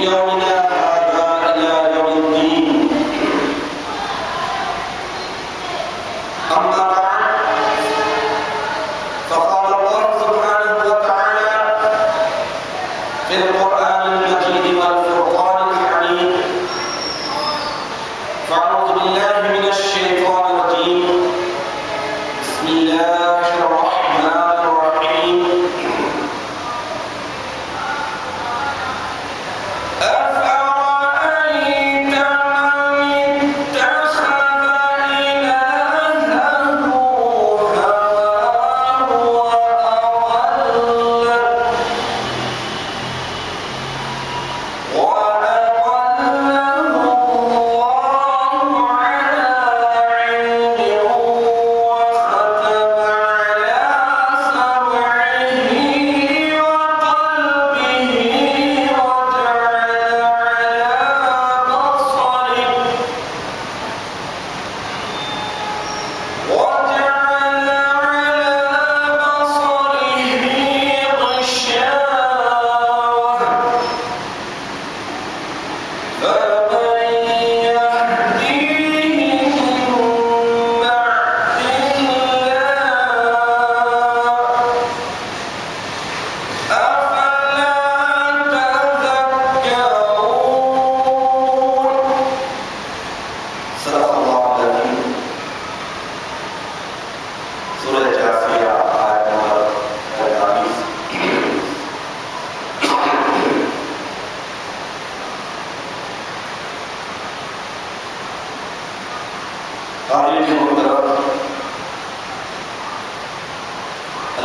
يومنا هذا إلى يوم الدين. أما بعد، فقال الله سبحانه وتعالى في القرآن المجيد والفرقان الحميد: فأعوذ بالله من الشيطان الرجيم. بسم الله الرحمن الرحيم.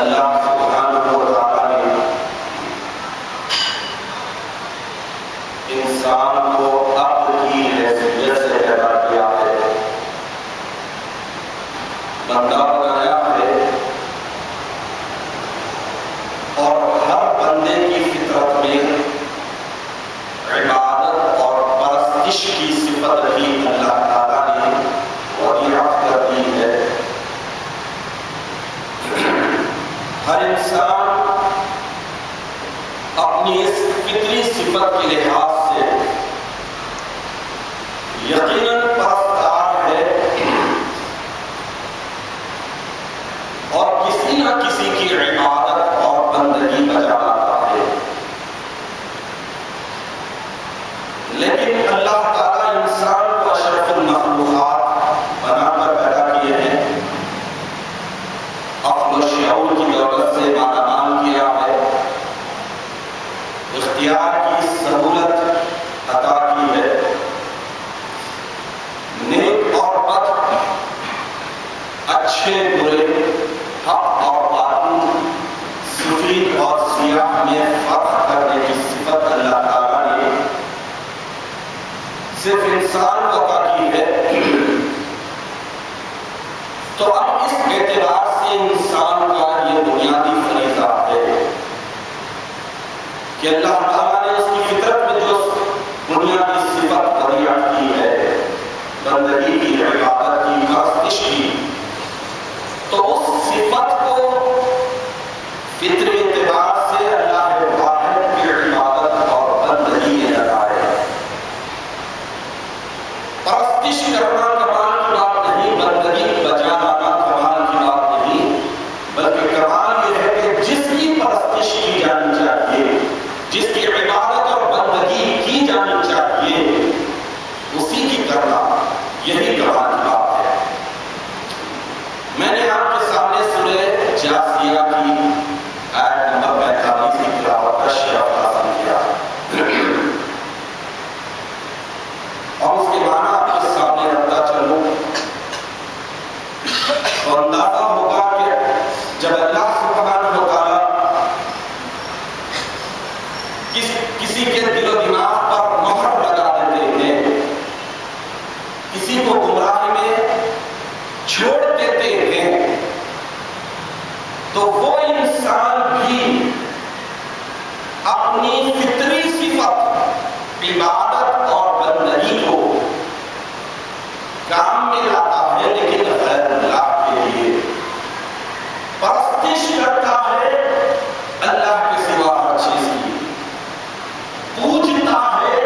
اللہ سبحانہ و تعالیٰ نے انسان کو عقل کی حیثیت سے پیدا کیا ہے، بندہ بنایا ہے، اور ہر بندے کی فطرت میں عبادت اور پرستش کی صفت بھی اللہ تعالیٰ نے وضاحت کر دی ہے۔ ہر انسان اپنی اس فطری صفت کے لحاظ سے یقیناً پرستار ہے اور کسی نہ کسی کی عبادت اور بندگی بجا لاتا ہے، لیکن اللہ تعالیٰ انسان کو اشرف المخلوقات بنا کر پیدا کیے ہیں، عقل و شعور کی دولت سے مالامال کیا ہے، اختیار کی سہولت عطا کی ہے، نیک اور بد، اچھے برے، حق اور باطل، سفید اور سیاہ میں فرق کرنے کی صفت اللہ تعالیٰ نے صرف انسان کو عطا کی ہے۔ تو اب اس اعتبار سے انسان کا یہ بنیادی فریضہ ہے کہ اللہ تعالیٰ نے اس کی فطرت میں جو بنیادی صفت عطا کی ہے، بندگی کی، عبادت کی، پرستش کی، تو اس صفت کو فطری اعتبار سے اللہ واحد کی عبادت اور بندگی میں لگائے۔ پرستش کرنا کمال کی بات نہیں، بندگی بجا لانا کمال کی بات نہیں، بلکہ کمال یہ ہے کہ جس کی پرستش کی جانی چاہیے، جس کی عبادت اور بندگی کی جانی چاہیے، اسی کی کرنا، یہی کمال کی بات ہے۔ میں نے آپ کے سامنے سورہ جاثیہ کی آیت نمبر 45 کی تلاوت کا شرف حاصل کیا، اور اس کے معنی آپ کے سامنے رکھتا چلوں تو اندازہ ہوگا کہ جب اللہ سبحانہ و تعالیٰ کسی کے دل و دماغ پر مہر لگا دیتے ہیں، کسی کو گمراہی میں چھوڑ دیتے ہیں، تو وہ انسان بھی اپنی فطری صفت عبادت اور بندگی کو کام میں لاتا ہے، لیکن غیر اللہ کے لیے پرستش کرتا ہے اللہ کے سوا ہر چیز کی، پوجتا ہے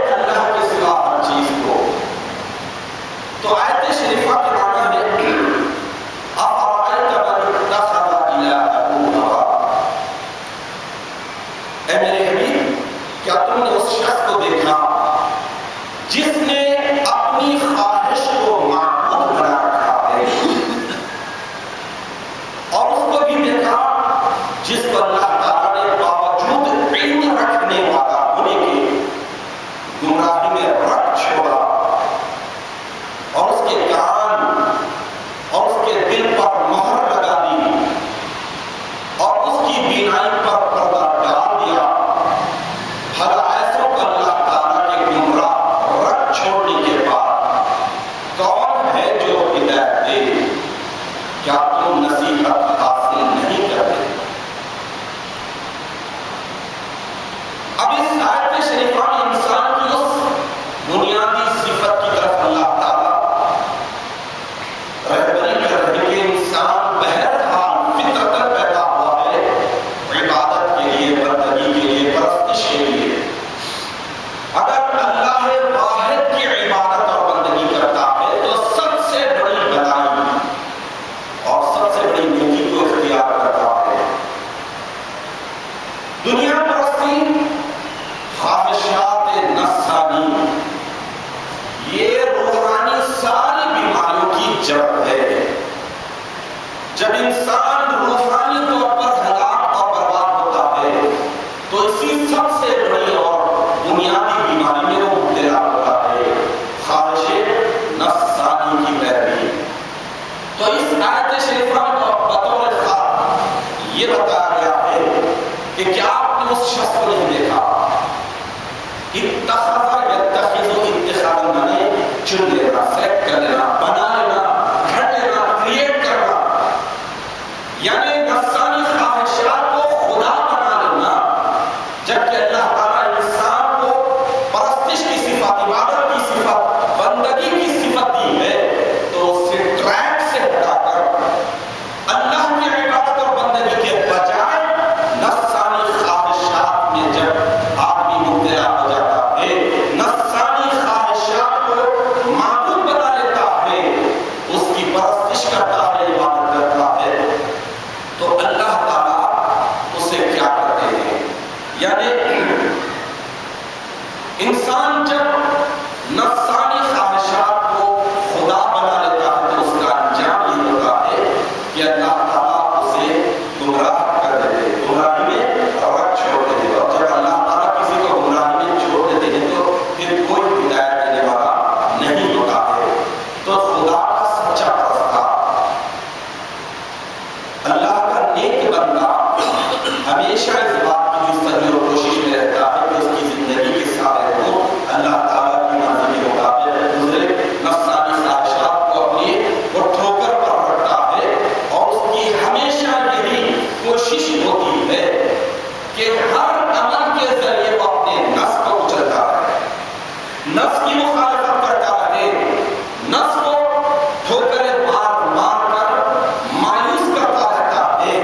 اس شخص کو دیکھا جس نے اپنی خواہش کو معبود بنا رکھا ہے، اور اس کو بھی دیکھا جس کو اللہ تعالیٰ نے باوجود علم رکھنے والا ہونے کے گمراہی میں رکھ چھوڑا، اور اس کے کان اور اس کے دل پر مہر لگا دی، اور اس کی بینائی پر پردہ ڈال دیا۔ بھلا ایسوں کو اللہ تعالیٰ کے گمراہ رکھ چھوڑنے کے بعد کون ہے جو ہدایت دے؟ کیا تم نصیحت حاصل نہیں کرتے؟ اب اس آیت شریفہ میں انسان کی اس بنیادی صفت کی طرف اللہ تعالیٰ رہبری کر رہے کہ انسان بہرحال فطرتاً پیدا ہوا ہے عبادت کے لیے، بندگی کے لیے، پرستش کے لیے۔ اگر اللہ واحد کی عبادت اور بندگی کرتا ہے تو سب سے بڑی بھلائی اور سب سے بڑی نیکی کو اختیار کرتا ہے۔ دنیا پرستی، خواہشات نفسانی، یہ روحانی ساری بیماریوں کی جڑ ہے۔ جب انسان روحانی طور پر ہلاک اور برباد ہوتا ہے تو اسی سب سے بڑی اور بنیادی بیماری میں وہ مبتلا ہوتا ہے، خواہش نفسانی کی پیروی۔ تو اس آیت شریفہ میں بطور خاص یہ بتایا گیا ہے کہ کیا آپ نے اس شخص کو نہیں دیکھا؟ اتخذ یتخذ اتخاذ مانے چن لینا، سلیکٹ کر لینا، بنا لینا، گھڑ لینا، کریٹ کرنا، یعنی نفسانی خواہشات کو خدا بنا لینا۔ جبکہ اللہ تعالیٰ انسان کو پرستش کی صفت، عبادت کی صفت، بندگی کی صفت دی ہے، تو اسے ٹریک سے ہٹا کر اللہ کی عبادت اور بندگی کے بجائے نفسانی خواہشات میں جب آدمی مبتلا ہو جاتا ہے، نفسانی خواہشات کو معبود بنا لیتا ہے، اس کی پرستش کرتا ہے، عبادت کرتا ہے، تو اللہ تعالیٰ اسے کیا کرتے ہیں؟ یعنی انسان جب نفسانی خواہشات کو خدا بنا لیتا ہے تو اس کا انجام یہ ہوتا ہے کہ اللہ تعالیٰ اسے گمراہ کر دیتے، گمراہی میں رکھ چھوڑ دیتے۔ اور جب اللہ تعالیٰ کسی کو گمراہی میں چھوڑ دیتے ہیں تو پھر کوئی ہدایت دینے والا نہیں ہوتا ہے۔ تو خدا کا سچا پرستہ، اللہ کا نیک بندہ ہمیشہ اس بات کی جستجو اور کوشش میں رہتا ہے کہ اس کی زندگی کے سارے رخ اللہ تعالیٰ کی مرضی کے مطابق گزرے، نفسانی خواہشات کو اپنی وہ ٹھوکر پر رکھتا ہے، اور اس کی ہمیشہ یہی کوشش ہوتی ہے کہ ہر عمل کے ذریعے وہ اپنے نفس کو کچلتا رہے، نفس کی مخالفت کرتا رہے، نفس کو ٹھوکریں مار مار کر مایوس کرتا رہتا ہے،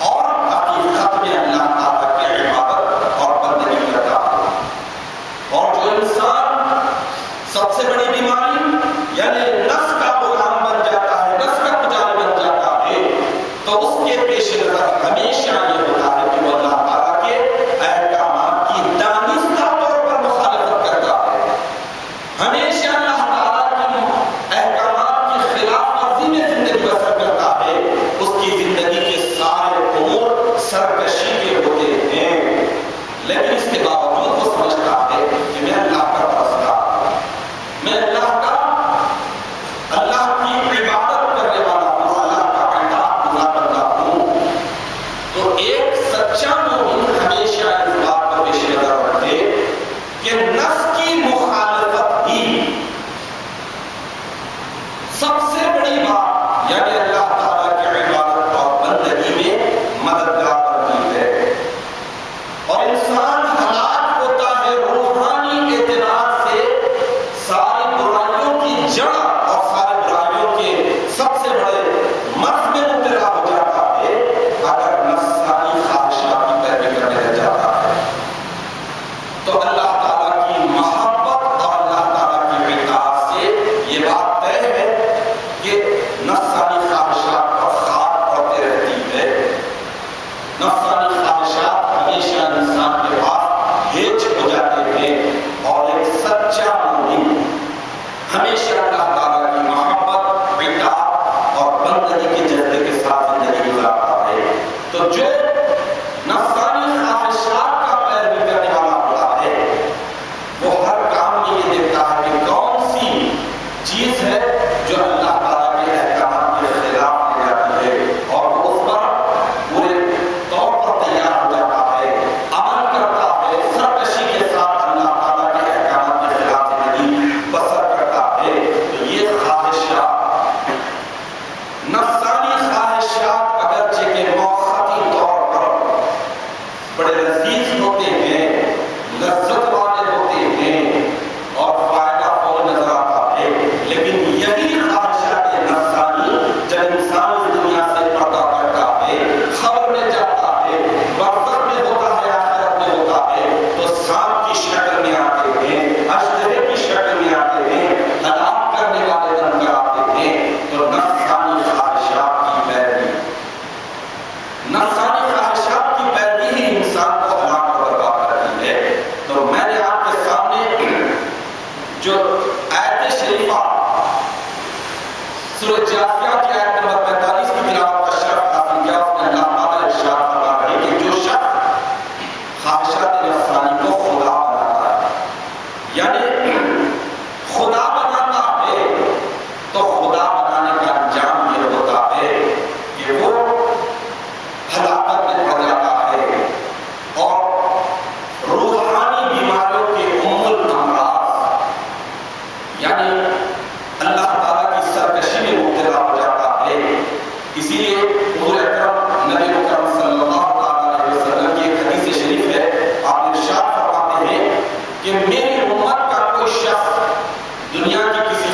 اور حقیقت میں اللہ تعالیٰ کی عبادت اور بندگی کرتا ہے۔ اور جو انسان سب سے بڑی بیماری یعنی نفس کا غلام بن جاتا ہے، نفس کا پجاری بن جاتا ہے، تو اس کے پیش نظر ہمیشہ یہ ہوتا ہے کہ وہ اللہ تعالیٰ کے احکامات کی دانستہ طور پر مخالفت کرتا ہے، ہمیشہ اللہ تعالیٰ کے احکامات کی خلاف ورزی میں زندگی بسر کرتا ہے، اس کی زندگی کے سارے امور سرکشی کے ہوتے ہیں، لیکن اس کے باوجود وہ سمجھتا ہے کہ میں اللہ کا پرستار، میں اللہ کی عبادت کرنے والا ہوں، اللہ کا اطاعت گزار بندہ ہوں۔ تو ایک سچا مومن ہمیشہ اس بات کو پیش نظر رکھے کہ نفس کی مخالفت ہی سب سے بڑی بات یعنی اللہ تعالیٰ کی عبادت اور بندگی میں مددگار ہوتی ہے، اور انسان ہلاک ہوتا ہے روحانی اعتبار سے ساری برائیوں کی جڑ اور ساری برائیوں کے سب سے بڑے مرض میں مبتلا ہو جاتا ہے اگر نفسانی خواہشات کی پیروی کرنے لگ جاتا ہے۔ تو اللہ تعالیٰ کی محبت اور اللہ تعالیٰ کی اطاعت سے یہ بات طے ہے کہ نفسانی خواہشات پر خاک پڑتے رہتی ہے، نفسانی خواہشات ہمیشہ انسان کے پاس ہیج ہو جاتے جاثیہ کی آیت نمبر 45 کی تلاوت کا شرف حاصل کیا، اس میں اللہ تعالیٰ ارشاد فرما رہے ہیں کہ جو شخص خواہشات نفسانی کو خدا بناتا ہے، یعنی خدا بناتا ہے، تو خدا بنانے کا انجام یہ ہوتا ہے کہ وہ ہلاکت میں پڑ جاتا ہے اور روحانی بیماریوں کے ام الامراض یعنی اللہ تعالیٰ کی سرکشی میں مبتلا ہو جاتا ہے۔ اسی لیے حضور اکرم نبی مکرم صلی اللہ علیہ وسلم کی ایک حدیث شریف ہے، آپ ارشاد فرماتے ہیں کہ میری امت کا کوئی شخص دنیا کی کسی